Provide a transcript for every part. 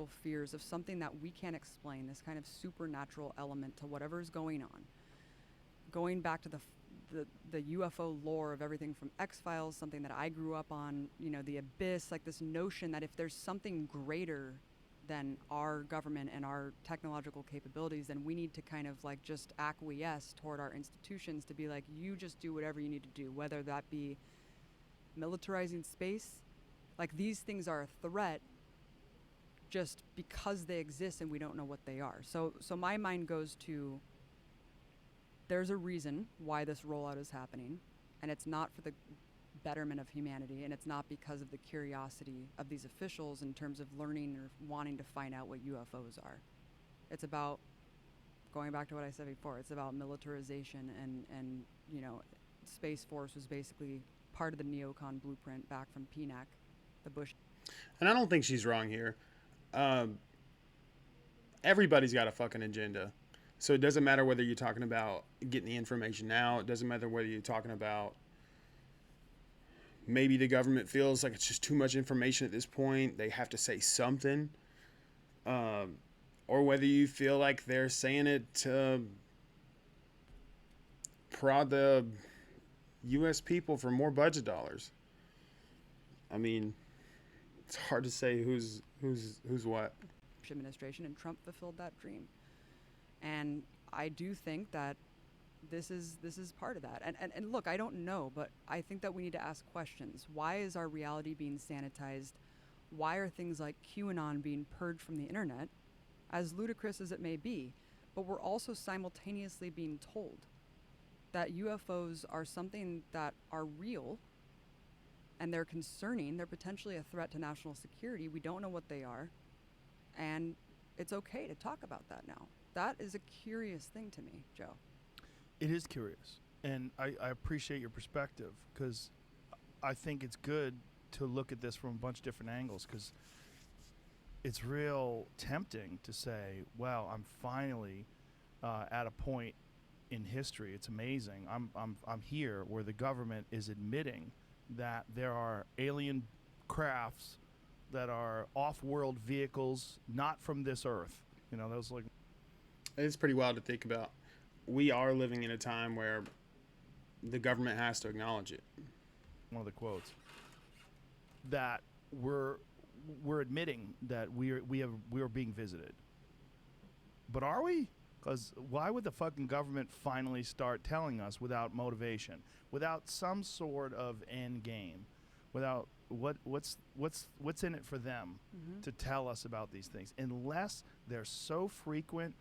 psychological fears of something that we can't explain, this kind of supernatural element to whatever is going on. Going back to the UFO lore of everything from X-Files, something that I grew up on, the abyss, like this notion that if there's something greater than our government and our technological capabilities, then we need to kind of like just acquiesce toward our institutions to be like, you just do whatever you need to do, whether that be militarizing space. Like, these things are a threat just because they exist and we don't know what they are. So my mind goes to, there's a reason why this rollout is happening, and it's not for the betterment of humanity, and it's not because of the curiosity of these officials in terms of learning or wanting to find out what UFOs are. It's about, going back to what I said before, it's about militarization, and Space Force was basically part of the neocon blueprint back from PNAC, the Bush. And I don't think she's wrong here. Everybody's got a fucking agenda. So it doesn't matter whether you're talking about getting the information out. It doesn't matter whether you're talking about maybe the government feels like it's just too much information at this point. They have to say something. Or whether you feel like they're saying it to prod the U.S. people for more budget dollars. I mean, it's hard to say who's what. Administration, and Trump fulfilled that dream. And I do think that this is part of that. And look, I don't know, but I think that we need to ask questions. Why is our reality being sanitized? Why are things like QAnon being purged from the internet, as ludicrous as it may be? But we're also simultaneously being told that UFOs are something that are real, and they're concerning. They're potentially a threat to national security. We don't know what they are. And it's okay to talk about that now. That is a curious thing to me, Joe. It is curious. And I appreciate your perspective, because I think it's good to look at this from a bunch of different angles, because it's real tempting to say, well, I'm finally at a point in history. It's amazing. I'm here where the government is admitting that there are alien crafts that are off-world vehicles, not from this earth. Those like. It's pretty wild to think about. We are living in a time where the government has to acknowledge it. One of the quotes that we're admitting that we are being visited. But are we? Because why would the fucking government finally start telling us without motivation, without some sort of end game, without what's in it for them to tell us about these things, unless they're so frequent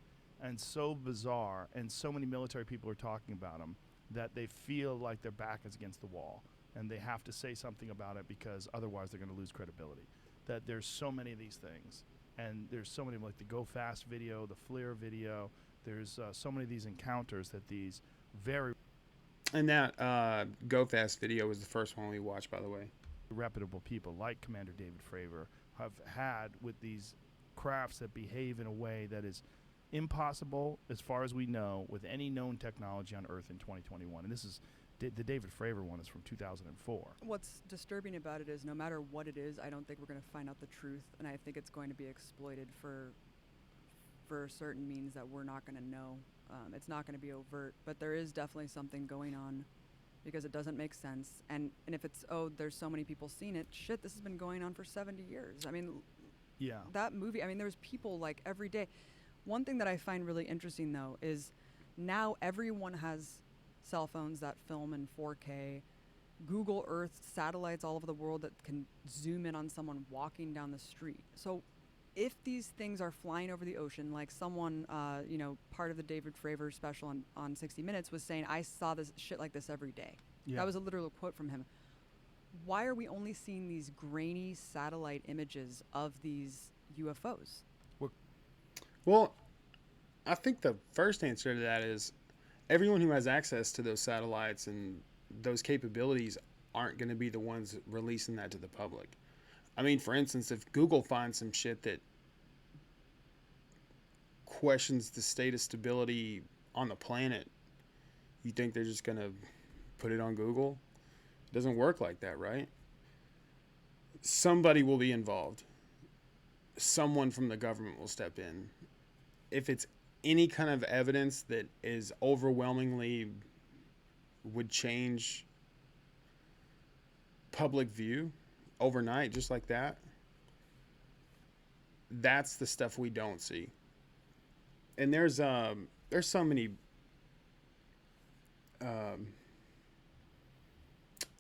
and so bizarre, and so many military people are talking about them, that they feel like their back is against the wall, and they have to say something about it, because otherwise they're going to lose credibility. That there's so many of these things, and there's so many, like the Go Fast video, the FLIR video. There's so many of these encounters that these very... And that Go Fast video was the first one we watched, by the way. Reputable people like Commander David Fravor have had with these crafts that behave in a way that is impossible, as far as we know, with any known technology on Earth in 2021. And this is the David Fravor one is from 2004. What's disturbing about it is, no matter what it is, I don't think we're going to find out the truth, and I think it's going to be exploited for certain means that we're not going to know. It's not going to be overt, but there is definitely something going on, because it doesn't make sense. And if it's, there's so many people seeing it, shit, this has been going on for 70 years. I mean, yeah, that movie, I mean, there's people like every day. One thing that I find really interesting, though, is now everyone has cell phones that film in 4K, Google Earth satellites all over the world that can zoom in on someone walking down the street. So if these things are flying over the ocean, like someone, part of the David Fravor special on 60 Minutes was saying, I saw this shit like this every day. Yeah. That was a literal quote from him. Why are we only seeing these grainy satellite images of these UFOs? Well, I think the first answer to that is everyone who has access to those satellites and those capabilities aren't going to be the ones releasing that to the public. I mean, for instance, if Google finds some shit that questions the state of stability on the planet, you think they're just going to put it on Google? It doesn't work like that, right? Somebody will be involved. someone from the government will step in. If it's any kind of evidence that is overwhelmingly would change public view overnight, just like that, that's the stuff we don't see. And there's so many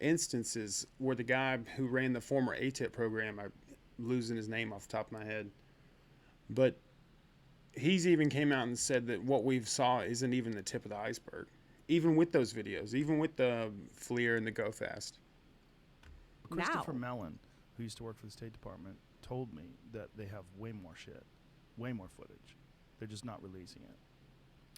instances where the guy who ran the former ATIP program, I'm losing his name off the top of my head, but he's even came out and said that what we've saw isn't even the tip of the iceberg, even with those videos, even with the FLIR and the Go Fast. Christopher Mellon, who used to work for the State Department, told me that they have way more shit, way more footage. They're just not releasing it.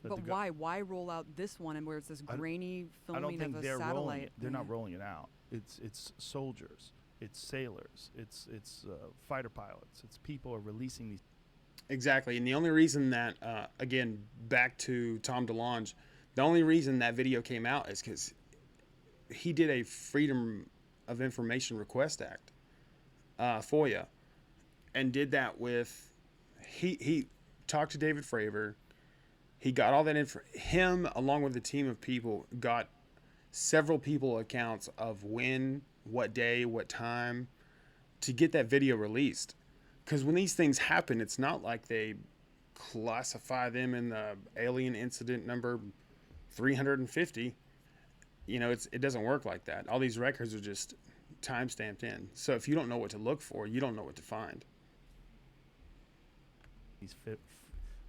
But why? Why roll out this one and where it's this grainy filming of a satellite? They're not rolling it out. It's soldiers, it's sailors, it's fighter pilots, it's people are releasing these. Exactly, and the only reason that, again, back to Tom DeLonge, the only reason that video came out is because he did a Freedom of Information Request Act, FOIA, and did that with, he talked to David Fravor. He got all that info. Him, along with a team of people, got several people accounts of when, what day, what time, to get that video released. Because when these things happen, it's not like they classify them in the alien incident number 350. You know, it doesn't work like that. All these records are just time stamped in. So if you don't know what to look for, you don't know what to find. These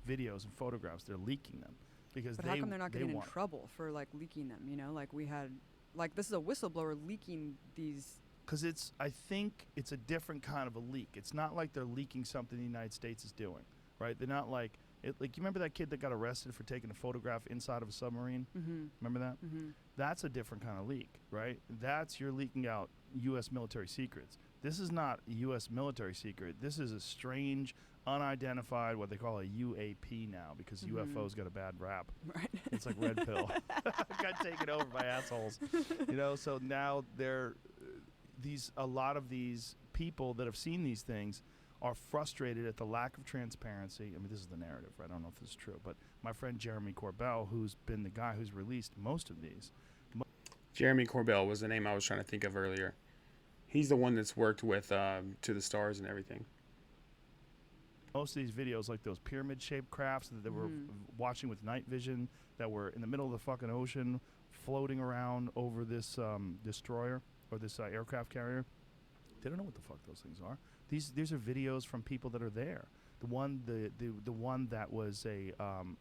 videos and photographs, they're leaking them because but how come they're not getting in trouble for like leaking them? You know, like we had, like this is a whistleblower leaking these. Because I think it's a different kind of a leak. It's not like they're leaking something the United States is doing, right? They're not like you remember that kid that got arrested for taking a photograph inside of a submarine? Mm-hmm. Remember that? Mm-hmm. That's a different kind of leak, right? That's you're leaking out U.S. military secrets. This is not a U.S. military secret. This is a strange, unidentified, what they call a UAP now, because UFO's got a bad rap. Right. It's like red pill. Got taken over by assholes. You know, so now a lot of these people that have seen these things are frustrated at the lack of transparency. I mean, this is the narrative, right? I don't know if this is true, but my friend Jeremy Corbell, who's been the guy who's released most of these. Jeremy Corbell was the name I was trying to think of earlier. He's the one that's worked with To the Stars and everything. Most of these videos, like those pyramid-shaped crafts that they were watching with night vision, that were in the middle of the fucking ocean, floating around over this destroyer or this aircraft carrier, they don't know what the fuck those things are. These are videos from people that are there. The one that was a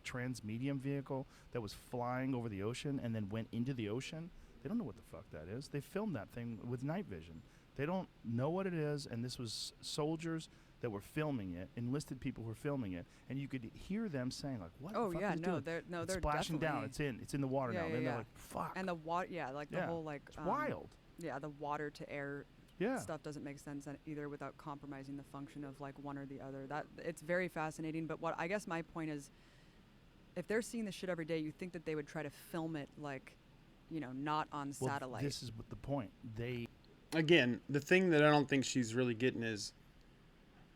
transmedium vehicle that was flying over the ocean and then went into the ocean. They don't know what the fuck that is. They filmed that thing with night vision. They don't know what it is, and this was soldiers that were filming it, enlisted people who were filming it, and you could hear them saying like, "What the fuck is it doing?" They're splashing down. It's in the water now. Then they're like, "Fuck." And the water, the whole like it's wild. Yeah, the water to air stuff doesn't make sense either without compromising the function of like one or the other. That it's very fascinating. But what I guess my point is, if they're seeing this shit every day, you think that they would try to film it like, you know, not on satellite. This is the point. Again, the thing that I don't think she's really getting is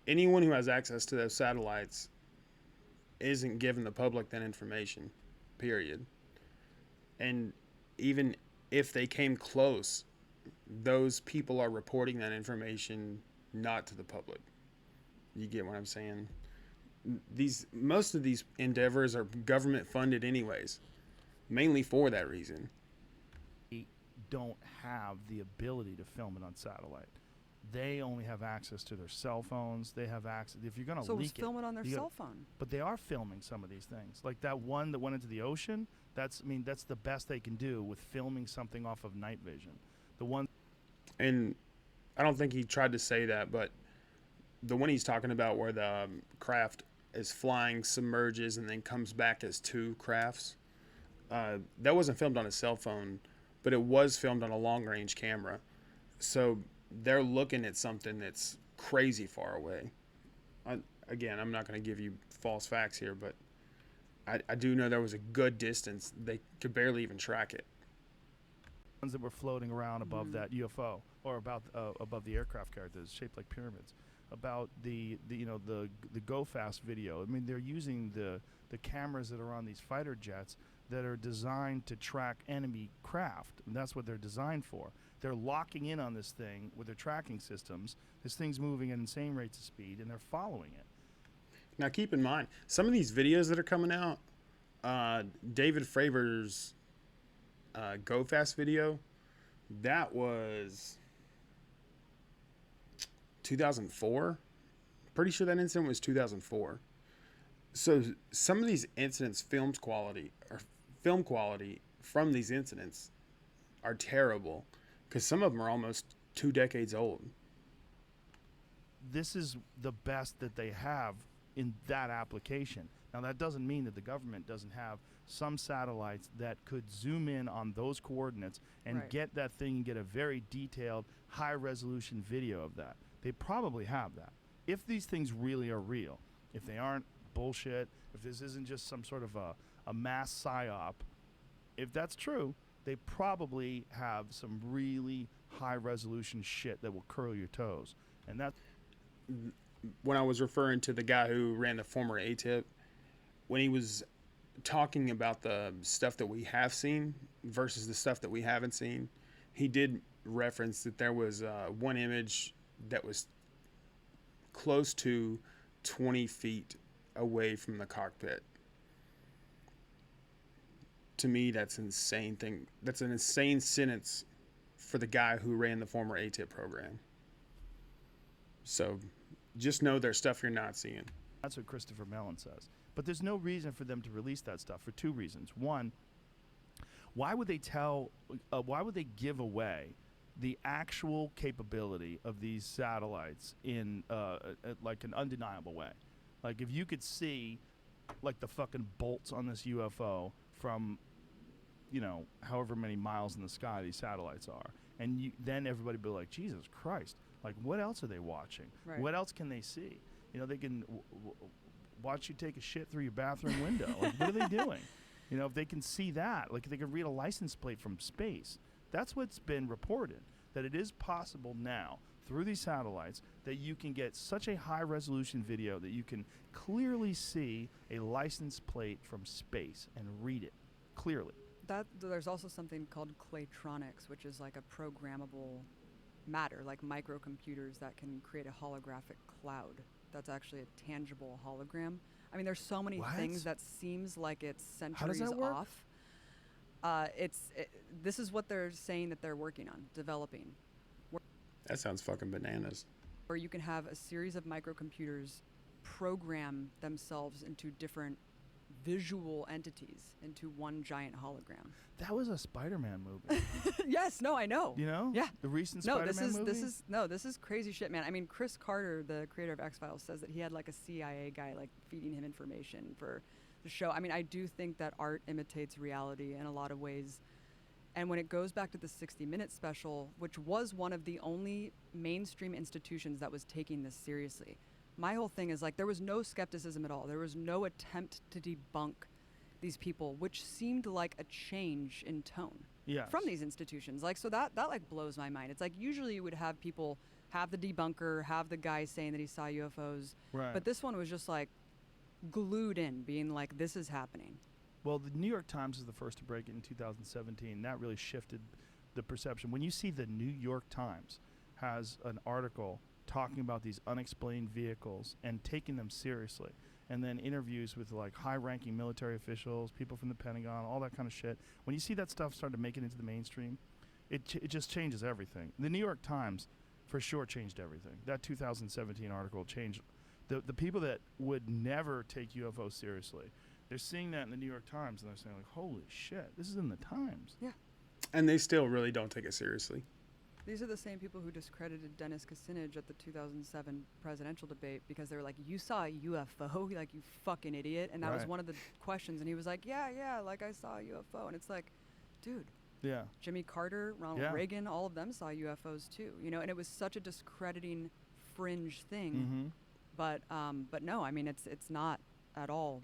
anyone who has access to those satellites isn't giving the public that information, period. And even if they came close, those people are reporting that information not to the public. You get what I'm saying? Most of these endeavors are government funded anyways, mainly for that reason. They don't have the ability to film it on satellite. They only have access to their cell phones. They have access. If you're going to leak it, film it on their cell phone. But they are filming some of these things, like that one that went into the ocean. That's the best they can do with filming something off of night vision. The one, and I don't think he tried to say that, but the one he's talking about where the craft is flying, submerges, and then comes back as two crafts, that wasn't filmed on a cell phone, but it was filmed on a long-range camera. So they're looking at something that's crazy far away. Again, I'm not going to give you false facts here, but I do know there was a good distance. They could barely even track it. Ones that were floating around above that UFO or above the aircraft carrier that's shaped like pyramids. about the Go Fast video. I mean, they're using the cameras that are on these fighter jets that are designed to track enemy craft. And that's what they're designed for. They're locking in on this thing with their tracking systems. This thing's moving at insane rates of speed, and they're following it. Now, keep in mind, some of these videos that are coming out, David Fravor's Go Fast video, that was 2004. Pretty sure that incident was 2004. So some of these incidents, film quality from these incidents are terrible, because some of them are almost 2 decades old. This is the best that they have in that application. Now, that doesn't mean that the government doesn't have some satellites that could zoom in on those coordinates and Right. get that thing and get a very detailed, high-resolution video of that. They probably have that. If these things really are real, if they aren't bullshit, if this isn't just some sort of a mass psyop, if that's true, they probably have some really high-resolution shit that will curl your toes. And that When I was referring to the guy who ran the former ATIP, when he was talking about the stuff that we have seen versus the stuff that we haven't seen, he did reference that there was one image that was close to 20 feet away from the cockpit. To me, that's an insane thing. That's an insane sentence for the guy who ran the former ATIP program. So just know there's stuff you're not seeing. That's what Christopher Mellon says. But there's no reason for them to release that stuff for 2 reasons. One, why would they give away the actual capability of these satellites in like an undeniable way? Like, if you could see like the fucking bolts on this UFO from, however many miles in the sky these satellites are, and then everybody would be like, Jesus Christ, like, what else are they watching? Right. What else can they see? They can watch you take a shit through your bathroom window. Like, what are they doing? If they can see that, like, they can read a license plate from space. That's what's been reported, that it is possible now through these satellites that you can get such a high resolution video that you can clearly see a license plate from space and read it clearly. There's also something called claytronics, which is like a programmable matter, like microcomputers that can create a holographic cloud. That's actually a tangible hologram. I mean, there's so many What? things that seems like it's How does centuries that work? off. This is what they're saying that they're working on, developing, That sounds fucking bananas. where you can have a series of microcomputers program themselves into different visual entities into one giant hologram. That was a Spider-Man movie. Yes, no, I know. Yeah. The recent No, Spider-Man movie? this is crazy shit, man. I mean, Chris Carter, the creator of X-Files, says that he had like a CIA guy like feeding him information for the show. I mean, I do think that art imitates reality in a lot of ways. And when it goes back to the 60-minute special, which was one of the only mainstream institutions that was taking this seriously, my whole thing is like there was no skepticism at all. There was no attempt to debunk these people, which seemed like a change in tone Yes. from these institutions. Like, so that like blows my mind. It's like usually you would have people have the debunker, have the guy saying that he saw UFOs, Right. but this one was just like glued in, being like, this is happening. Well, the New York Times was the first to break it in 2017. That really shifted the perception. When you see the New York Times has an article talking about these unexplained vehicles and taking them seriously, and then interviews with like high-ranking military officials, people from the Pentagon, all that kind of shit. When you see that stuff start to make it into the mainstream, it just changes everything. The New York Times, for sure, changed everything. That 2017 article changed. The people that would never take UFOs seriously, they're seeing that in the New York Times, and they're saying, like, holy shit, this is in the Times. Yeah. And they still really don't take it seriously. These are the same people who discredited Dennis Kucinich at the 2007 presidential debate because they were like, you saw a UFO? Like, you fucking idiot. And that was Right. one of the questions. And he was like, yeah, like I saw a UFO. And it's like, dude, Yeah. Jimmy Carter, Ronald Yeah. Reagan, all of them saw UFOs too, and it was such a discrediting fringe thing. Mm-hmm. But no, I mean, it's not at all.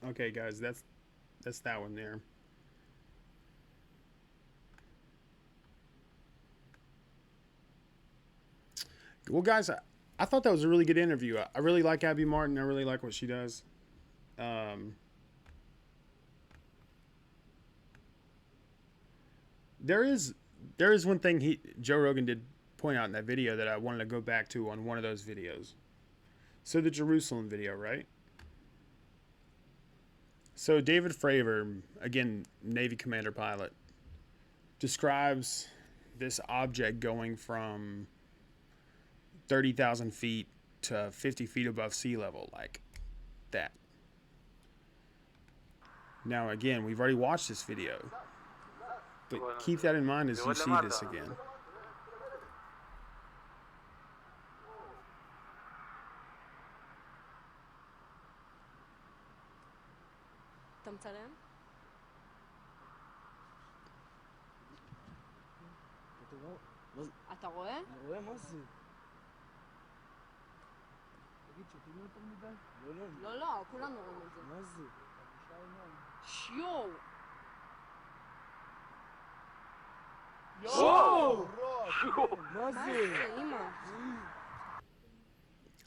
Okay, guys, that's that one there. Well, guys, I thought that was a really good interview. I really like Abby Martin. I really like what she does. There is one thing Joe Rogan did point out in that video that I wanted to go back to on one of those videos. So the Jerusalem video, right? So David Fravor, again, Navy commander pilot, describes this object going from 30,000 feet to 50 feet above sea level, like that. Now, again, we've already watched this video, but keep that in mind as you see this again. אתה מצלם? אתה רואה? אני רואה, מה זה? תגיד, שותים יותר מדי? לא, לא, כולנו רואים את זה. מה זה? שיו! מה מה זה? זה, אמא?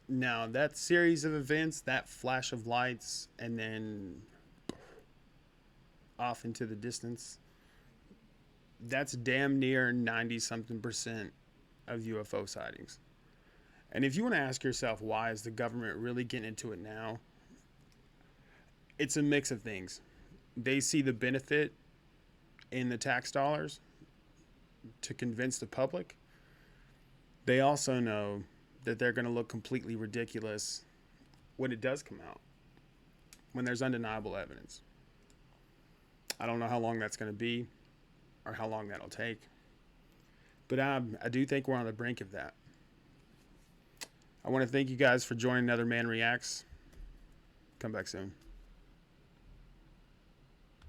Now, that series of events, that flash of lights, and then off into the distance, that's damn near 90-something% of UFO sightings. And if you want to ask yourself, why is the government really getting into it now? It's a mix of things. They see the benefit in the tax dollars to convince the public. They also know that they're going to look completely ridiculous when it does come out, when there's undeniable evidence. I don't know how long that's going to be or how long that'll take, but I do think we're on the brink of that. I want to thank you guys for joining another Man Reacts. Come back soon.